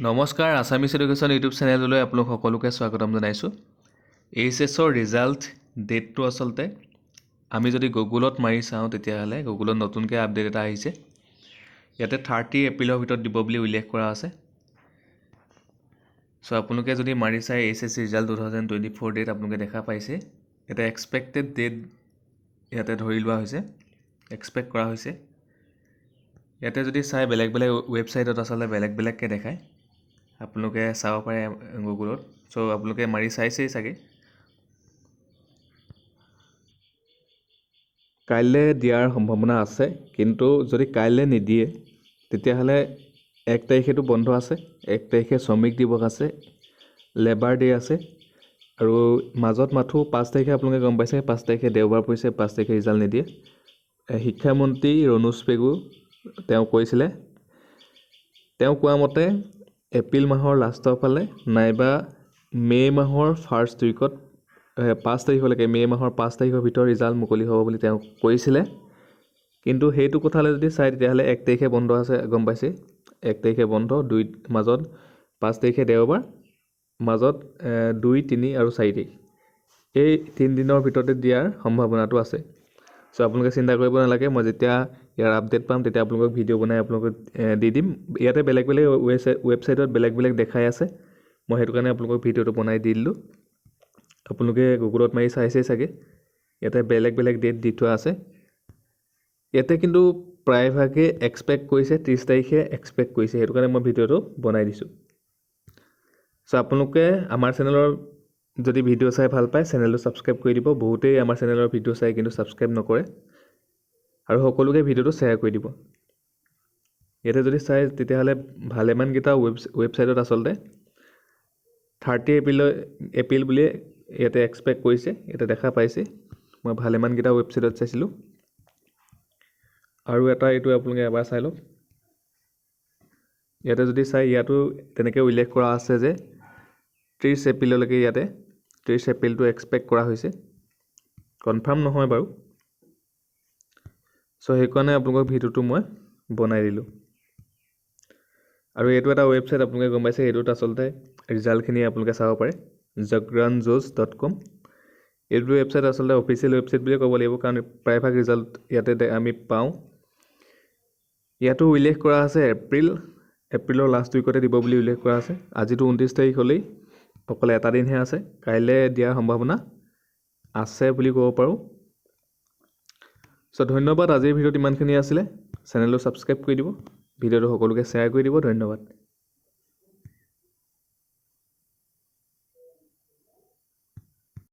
নমস্কাৰ Assamese education YouTube চেনেললৈ আপোনালোক সকলোকে স্বাগতম জনাইছোঁ। এইচএছৰ ৰিজাল্ট ডেটটো আচলতে আমি যদি গুগলত মাৰি চাওঁ তেতিয়াহ'লে গুগলত নতুনকৈ আপডেট এটা আহিছে। ইয়াতে 30 এপ্ৰিলৰ ভিতৰত দিব বুলি উল্লেখ কৰা আছে। চ' আপোনালোকে যদি মাৰি চাই এইচএছ ৰিজাল্ট 2024 ডেট আপোনালোকে দেখা পাইছে। এটা এক্সপেক্টেড ডেট ইয়াতে ধৰি লোৱা হৈছে, এক্সপেক্ট কৰা হৈছে। ইয়াতে যদি চাই বেলেগ বেলেগ ৱেবছাইটত আচলতে বেলেগ বেলেগকৈ দেখায়। আপোনালোকে চাব পাৰে গুগলত। চ' আপোনালোকে মাৰি চাইছেই চাগে। কাইলৈ দিয়াৰ সম্ভাৱনা আছে, কিন্তু যদি কাইলৈ নিদিয়ে তেতিয়াহ'লে 1 তাৰিখেতো বন্ধ আছে, 1 তাৰিখে শ্ৰমিক দিৱস আছে, লেবাৰ ডে আছে, আৰু মাজত মাথো 5 তাৰিখে আপোনালোকে গম পাইছে 5 তাৰিখে দেওবাৰ পৰিছে, 5 তাৰিখে ৰিজাল্ট নিদিয়ে। শিক্ষামন্ত্ৰী ৰণোজ পেগু তেওঁ কৈছিলে, তেওঁ কোৱা মতে এপ্ৰিল মাহৰ লাষ্টৰ ফালে নাইবা মে' মাহৰ ফাৰ্ষ্ট উইকত 5 তাৰিখলৈকে, মে' মাহৰ 5 তাৰিখৰ ভিতৰত ৰিজাল্ট মুকলি হ'ব বুলি তেওঁ কৈছিলে। কিন্তু সেইটো কথালৈ যদি চাই তেতিয়াহ'লে 1 তাৰিখে বন্ধ আছে, গম পাইছে 1 তাৰিখে বন্ধ, মাজত 5 তাৰিখে দেওবাৰ, মাজত 2, 3 আৰু 4 তাৰিখ, এই 3 দিনৰ ভিতৰতে দিয়াৰ সম্ভাৱনাটো আছে। চ' আপোনালোকে চিন্তা কৰিব নালাগে, মই যেতিয়া ইয়াৰ আপডেট পাম তেতিয়া আপোনালোকক ভিডিঅ' বনাই আপোনালোকক দি দিম। ইয়াতে বেলেগ বেলেগ ৱেবছাইটত বেলেগ বেলেগ দেখাই আছে, মই সেইটো কাৰণে আপোনালোকক ভিডিঅ'টো বনাই দি দিলোঁ। আপোনালোকে গুগলত মাৰি চাইছেই চাগে, ইয়াতে বেলেগ বেলেগ ডেট দি থোৱা আছে। ইয়াতে কিন্তু প্ৰায়ভাগে এক্সপেক্ট কৰিছে 30 তাৰিখে এক্সপেক্ট কৰিছে, সেইটো কাৰণে মই ভিডিঅ'টো বনাই দিছোঁ। চ' আপোনালোকে আমাৰ চেনেলৰ যদি ভিডিঅ' চাই ভাল পায় চেনেলটো ছাবস্ক্ৰাইব কৰি দিব। বহুতেই আমাৰ চেনেলৰ ভিডিঅ' চাই কিন্তু ছাবস্ক্ৰাইব নকৰে, আৰু সকলোকে ভিডিঅ'টো শ্বেয়াৰ কৰি দিব। ইয়াতে যদি চাই তেতিয়াহ'লে ভালেমানকেইটা ৱেবছাইটত আচলতে 30 এপ্ৰিল বুলিয়ে ইয়াতে এক্সপেক্ট কৰিছে, ইয়াতে দেখা পাইছে। মই ভালেমানকেইটা ৱেবছাইটত চাইছিলোঁ, আৰু এটা এইটো আপোনালোকে এবাৰ চাই লওক। ইয়াতে যদি চাই ইয়াতো তেনেকৈ উল্লেখ কৰা আছে যে 30 এপ্ৰিললৈকে ইয়াতে 30 এপ্ৰিলটো এক্সপেক্ট কৰা হৈছে, কনফাৰ্ম নহয় বাৰু। চ' সেইকাৰণে আপোনালোকক ভিডিঅ'টো মই বনাই দিলোঁ। আৰু এইটো এটা ৱেবছাইট আপোনালোকে গম পাইছে, এইটোত আচলতে ৰিজাল্টখিনি আপোনালোকে চাব পাৰে, jagrandjose.com। এইটো ৱেবছাইট আচলতে অফিচিয়েল ৱেবছাইট বুলিয়ে ক'ব লাগিব, কাৰণ প্ৰায়ভাগ ৰিজাল্ট ইয়াতে আমি পাওঁ। ইয়াতো উল্লেখ কৰা আছে এপ্ৰিলৰ লাষ্ট উইকতে দিব বুলি উল্লেখ কৰা আছে। আজিতো 29 তাৰিখ হ'লেই, অকল এটা দিনহে আছে, কাইলৈ দিয়াৰ সম্ভাৱনা আছে বুলি ক'ব পাৰোঁ। চ' ধন্যবাদ, আজিৰ ভিডিঅ'ত ইমানখিনি আছিলে। চেনেলটো ছাবস্ক্ৰাইব কৰি দিব, ভিডিঅ'টো সকলোকে শ্বেয়াৰ কৰি দিব। ধন্যবাদ।